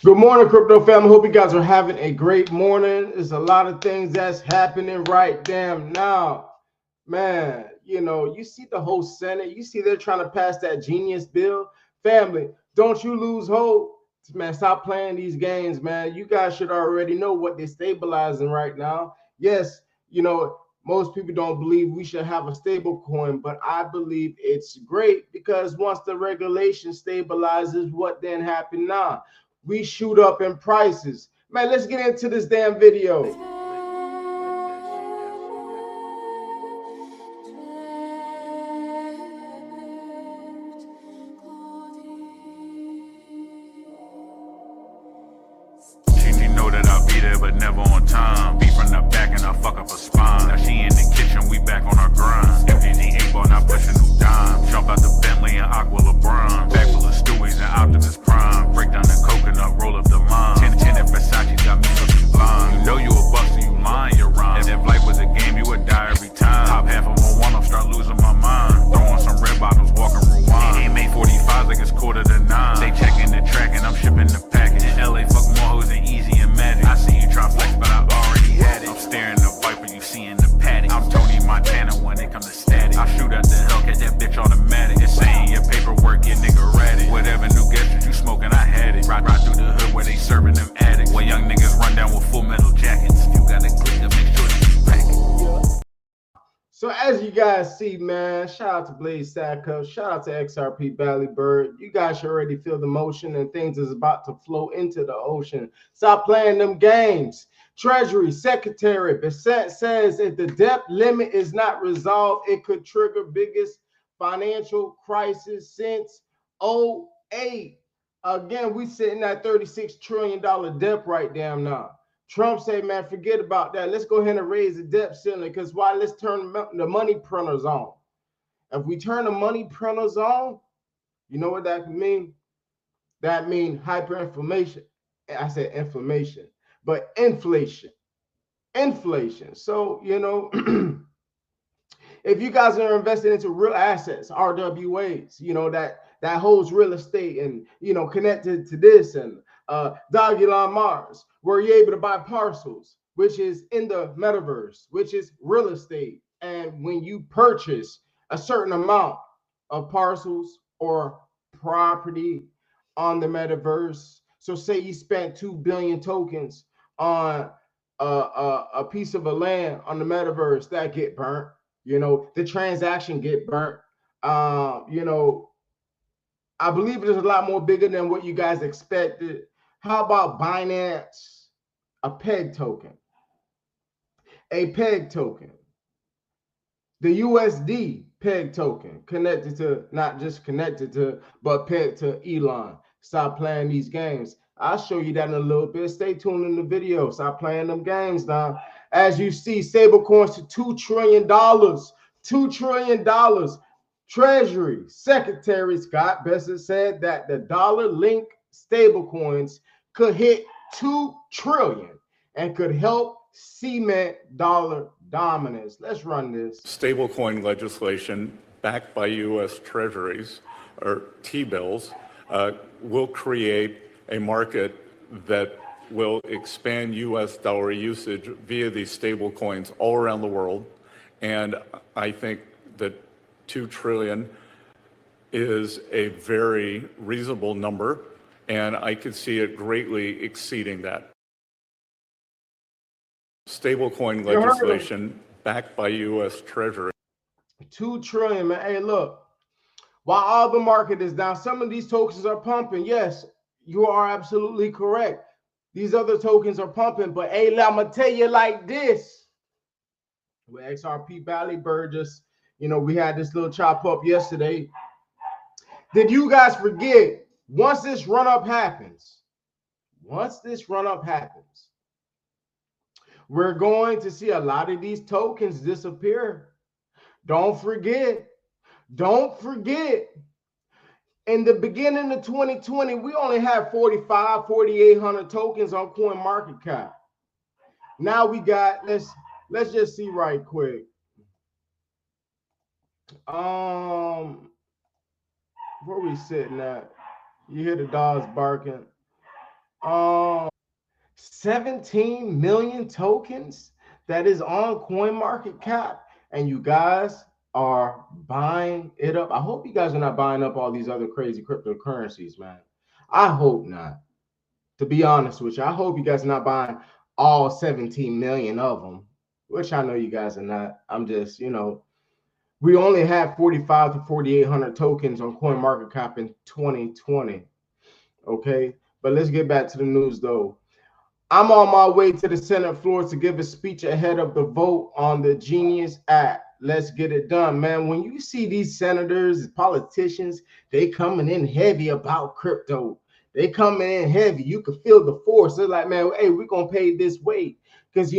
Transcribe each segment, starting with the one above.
Good morning, crypto family. Hope you guys are having a great morning. There's a lot of things that's happening right damn now. Man, you see the whole Senate, you see they're trying to pass that genius bill. Family, don't you lose hope. Man, stop playing these games, man. You guys should already know what they're stabilizing right now. Yes, most people don't believe we should have a stable coin, but I believe it's great because once the regulation stabilizes, what then happens now? We shoot up in prices. Man, let's get into this damn video. She know that I'll be there, but never on time. Be from the back and I fuck up a spine. Now she in the kitchen, we back on our grind. MPG 8-ball, not pushing new dime. Jump out the Bentley and Aqua LeBron. Back full of Stewies and Optimus Prime. Break down the coconut, roll up the line. 10 and Versace got me looking blind. You know you a buster, you lying your rhyme. If life was a game, you would die every time. Top half of a one, I'll start losing my mind. Throwing some red bottles, walking rewind. Ain't made 45 like it's 8:45. They checking the track and I'm shipping the package. In LA, fuck more hoes than easy and magic. I see you try flex, but I already had it. I'm staring the Viper, you see in the paddock. I'm Tony Montana when it comes to static. I shoot at the Hellcat, that bitch automatic. It's saying your paperwork, your nigga ready. Whatever new gadget you smoking, I had it. Ride through the hood where they serving them addicts. When young niggas run down with full metal jackets. You gotta click to make sure that you pack it. So as you guys see, man, shout out to Blaze Sadco, shout out to XRP Valley Bird. You guys should already feel the motion and things is about to flow into the ocean. Stop playing them games. Treasury Secretary Bissett says if the debt limit is not resolved, it could trigger biggest financial crisis since '08. Again, we sitting at $36 trillion debt right damn now. Trump said, man, forget about that. Let's go ahead and raise the debt ceiling because why? Let's turn the money printers on. If we turn the money printers on, you know what that can mean? That means hyperinflation. I said inflammation, but inflation. Inflation. So, if you guys are investing into real assets, RWAs, that holds real estate and, connected to this and Dogelon Mars, where you're able to buy parcels, which is in the metaverse, which is real estate. And when you purchase a certain amount of parcels or property on the metaverse, so say you spent 2 billion tokens on a piece of a land on the metaverse, that get burnt. The transaction get burnt. I believe it is a lot more bigger than what you guys expected. How about Binance? A peg token. A peg token. The USD peg token connected to, not just connected to, but pegged to Elon. Stop playing these games. I'll show you that in a little bit. Stay tuned in the video. Stop playing them games now. As you see, stable coins to $2 trillion. $2 trillion. Treasury Secretary Scott Bessent said that the dollar-linked stablecoins could hit 2 trillion and could help cement dollar dominance. Let's run this. Stablecoin legislation backed by U.S. Treasuries or T-bills will create a market that will expand U.S. dollar usage via these stablecoins all around the world. And I think that 2 trillion is a very reasonable number, and I could see it greatly exceeding that. Stablecoin legislation backed by U.S. Treasury. 2 trillion, man. Hey, look, while all the market is down, some of these tokens are pumping. Yes, you are absolutely correct. These other tokens are pumping, but hey, I'm gonna tell you like this. With XRP Valley Bird, just we had this little chop up yesterday. Did you guys forget? Once this run up happens, we're going to see a lot of these tokens disappear. Don't forget. In the beginning of 2020, we only had 4,800 tokens on CoinMarketCap. Now we got, let's just see right quick. Where we sitting at? You hear the dogs barking. Um, 17 million tokens that is on CoinMarketCap, and you guys are buying it up. I hope you guys are not buying up all these other crazy cryptocurrencies, man. I hope not. To be honest with you, I hope you guys are not buying all 17 million of them, which I know you guys are not. I'm just, we only had 45 to 4,800 tokens on CoinMarketCap in 2020. Okay, but let's get back to the news though. I'm on my way to the Senate floor to give a speech ahead of the vote on the Genius Act. Let's get it done, man. When you see these senators, politicians, they coming in heavy about crypto. They coming in heavy. You can feel the force. They're like, man, hey, we're going to pay this weight. Because,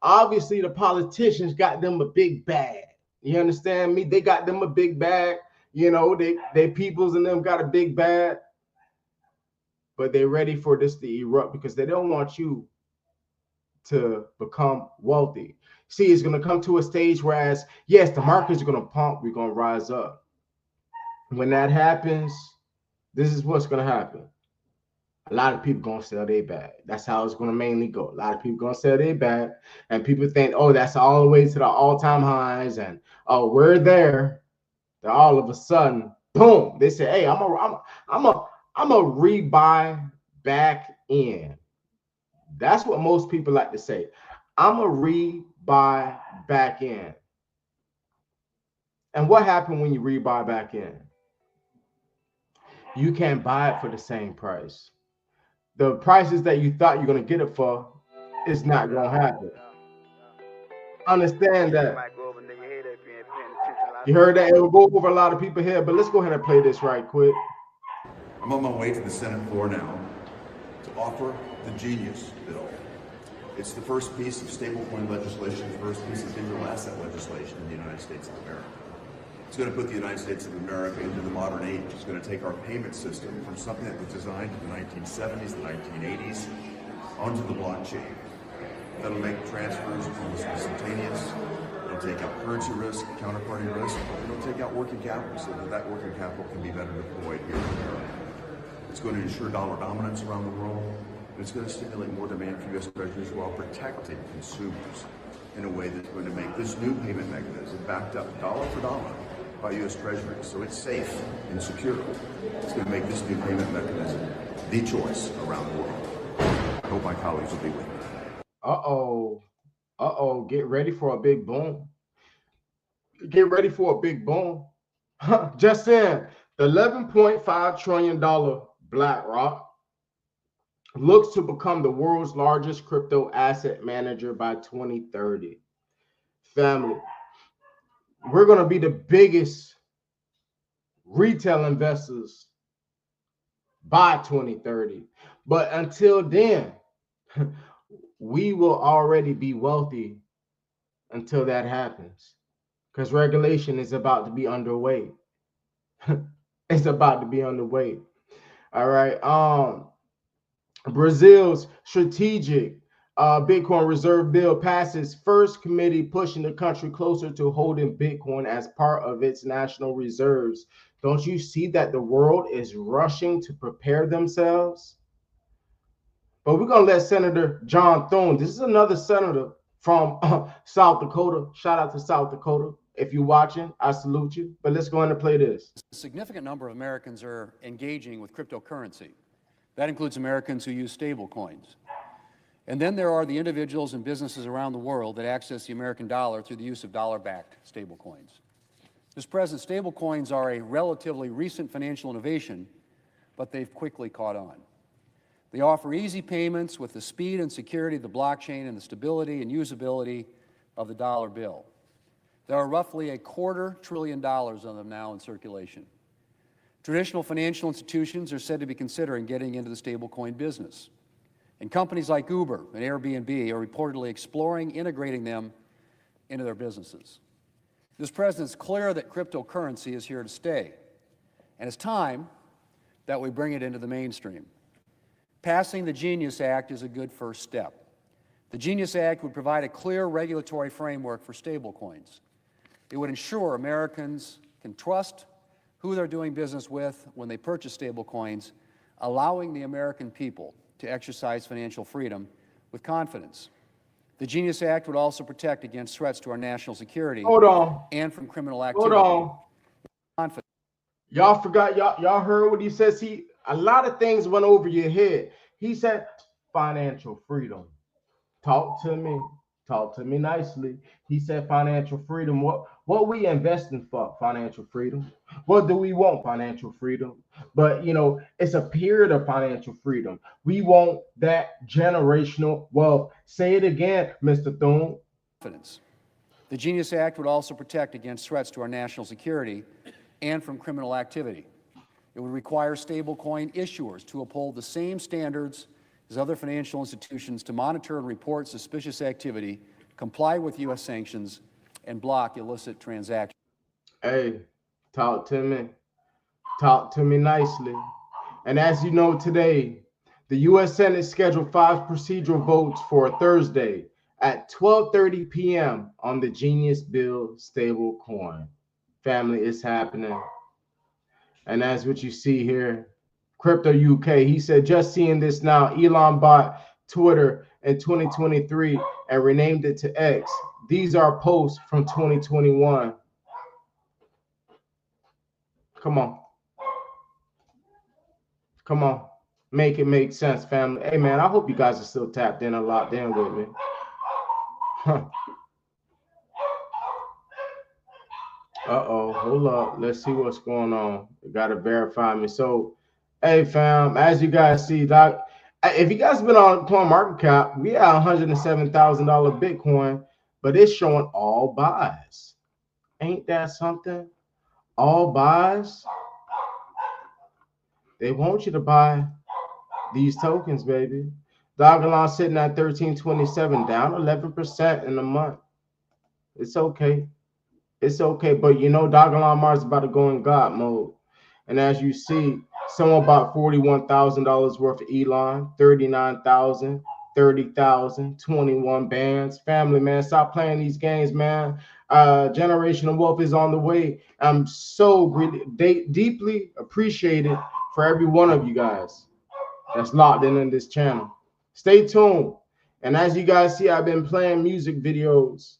obviously the politicians got them a big bag. You understand me? They got them a big bag. They peoples and them got a big bag. But they're ready for this to erupt because they don't want you to become wealthy. See, it's going to come to a stage whereas, yes, the markets are going to pump, we're going to rise up. When that happens, this is what's going to happen. A lot of people going to sell their bag. That's how it's going to mainly go. A lot of people going to sell their bag, and people think, oh, that's all the way to the all-time highs, and oh, we're there. Then all of a sudden, boom, they say, hey, I'm a rebuy back in. That's what most people like to say. I'm a rebuy back in. And what happened when you rebuy back in? You can't buy it for the same price. The prices that you thought you're going to get it for is not going to happen. Understand that. You heard that? It will go over a lot of people here, but let's go ahead and play this right quick. I'm on my way to the Senate floor now to offer the Genius Bill. It's the first piece of stablecoin legislation, the first piece of digital asset legislation in the United States of America. It's going to put the United States of America into the modern age. It's going to take our payment system from something that was designed in the 1970s, the 1980s, onto the blockchain. That'll make transfers almost instantaneous. It'll take out currency risk, counterparty risk. It'll take out working capital so that working capital can be better deployed here in America. It's going to ensure dollar dominance around the world. And it's going to stimulate more demand for U.S. treasuries while protecting consumers in a way that's going to make this new payment mechanism backed up dollar for dollar by U.S. treasuries. So it's safe and secure. It's going to make this new payment mechanism the choice around the world. I hope my colleagues will be with me. Get ready for a big boom. Get ready for a big boom. Just saying, the $11.5 trillion BlackRock looks to become the world's largest crypto asset manager by 2030. Family, we're going to be the biggest retail investors by 2030. But until then, we will already be wealthy until that happens, because regulation is about to be underway. It's about to be underway. All right. Brazil's strategic Bitcoin reserve bill passes first committee, pushing the country closer to holding Bitcoin as part of its national reserves. Don't you see that the world is rushing to prepare themselves? But we're going to let Senator John Thune, this is another senator from South Dakota. Shout out to South Dakota. If you're watching, I salute you. But let's go ahead and play this. A significant number of Americans are engaging with cryptocurrency. That includes Americans who use stablecoins. And then there are the individuals and businesses around the world that access the American dollar through the use of dollar-backed stablecoins. Mr. President, stablecoins are a relatively recent financial innovation, but they've quickly caught on. They offer easy payments with the speed and security of the blockchain and the stability and usability of the dollar bill. There are roughly $250 billion of them now in circulation. Traditional financial institutions are said to be considering getting into the stablecoin business. And companies like Uber and Airbnb are reportedly exploring integrating them into their businesses. Mr. President, it's clear that cryptocurrency is here to stay, and it's time that we bring it into the mainstream. Passing the Genius Act is a good first step. The Genius Act would provide a clear regulatory framework for stablecoins. It would ensure Americans can trust who they're doing business with when they purchase stablecoins, allowing the American people to exercise financial freedom with confidence. The Genius Act would also protect against threats to our national security Hold on. and from criminal Hold activity. on. Confidence. Y'all forgot, y'all heard what he says. A lot of things went over your head. He said financial freedom. Talk to me nicely. He said financial freedom. What we investing for? Financial freedom. What do we want? Financial freedom. But it's a period of financial freedom. We want that generational wealth. Say it again, Mr. Thune. The Genius Act would also protect against threats to our national security and from criminal activity. It would require stablecoin issuers to uphold the same standards as other financial institutions to monitor and report suspicious activity, comply with U.S. sanctions, and block illicit transactions. Hey, talk to me. Talk to me nicely. And as you know, today, the U.S. Senate scheduled 5 procedural votes for Thursday at 12:30 p.m. on the Genius Bill stablecoin. Family, is happening. And that's what you see here. Crypto UK, he said, just seeing this now, Elon bought Twitter in 2023 and renamed it to X. These are posts from 2021. Come on. Come on. Make it make sense, family. Hey, man, I hope you guys are still tapped in and locked in with me. Huh. Uh-oh, hold up. Let's see what's going on. You got to verify me. So, hey, fam, as you guys see, Doc, if you guys been on CoinMarketCap, we have $107,000 Bitcoin, but it's showing all buys. Ain't that something? All buys. They want you to buy these tokens, baby. Dogelon sitting at 1327, down 11% in a month. It's okay. It's okay, but Dogelon Mars is about to go in God mode. And as you see, someone bought $41,000 worth of Elon, 39,000, 30,000, 21 bands. Family, man, stop playing these games, man. Generational wealth is on the way. I'm so deeply appreciated for every one of you guys that's locked in this channel. Stay tuned. And as you guys see, I've been playing music videos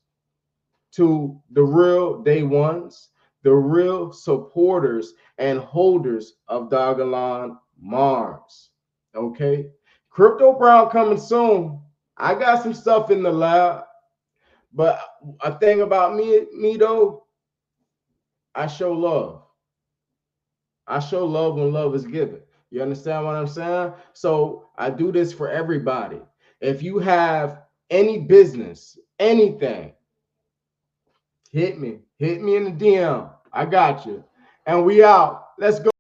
to the real day ones, the real supporters and holders of Dogelon Mars. Okay, CryptoBrown coming soon. I got some stuff in the lab, but a thing about me though, I show love. I show love when love is given. You understand what I'm saying? So I do this for everybody. If you have any business, anything, hit me in the DM. I got you. And we out. Let's go.